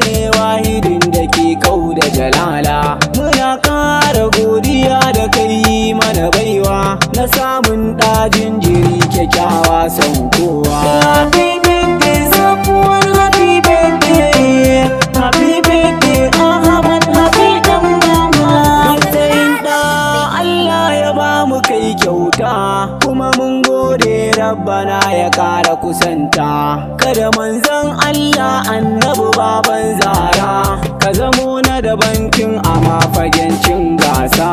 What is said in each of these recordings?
ne wahidin da ke kau da jalala. Muna ƙara godiya da kai mana baiwa na samun ɗajin jiri kyakkyawa son kowa. Happy birthday Safuwan, happy birthday, happy birthday Ahmad, happy dan mama. Matsayin da Allah ya ba mu kai kyauta, kuma mun gode Rabbana ya ƙara kusanta. Kada manzon Allah annabi baban Zara ka zamo na daban kin a mafagen cin gasa.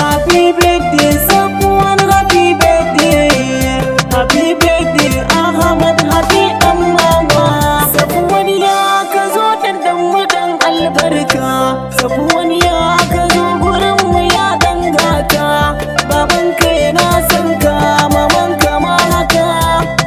Happy birthday Safuwan, happy birthday, happy birthday Ahmad, happy dan mama. Safuwan ya ka zo dan mutan albarka, Safuwan ya ka zo gurin mu ya dangata. Babanka yana son ka, mamanka ma haka,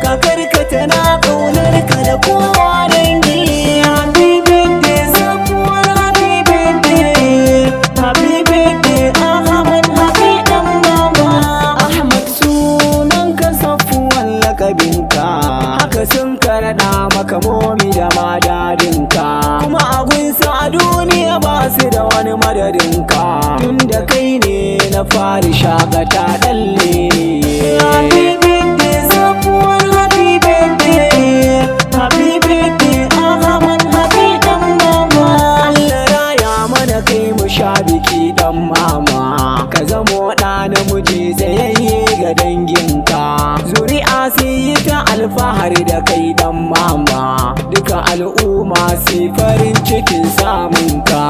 kakarka tana ƙaunar ka da kowa dangi. Happy birthday Safuwan, happy birthday, happy birthday Ahmad, happy dan mama. Ahmad sunanka, Safuwan lakabinka, haka sun karaɗa maka momi da madadinka, kuma agunsa a duniya ba su da wani madadinka, tun da kai ne na fari shakata ɗalle. Happy birthday Safuwan, happy birthday, happy birthday Ahmad, happy dan mama. Allah raya mana kai mu sha biki dan mama, ka zamo ɗa namiji tsayayye ga danginka, zuri'a su yi ta alfahari da kai dan mama, duka al'umma su farin cikin samunka.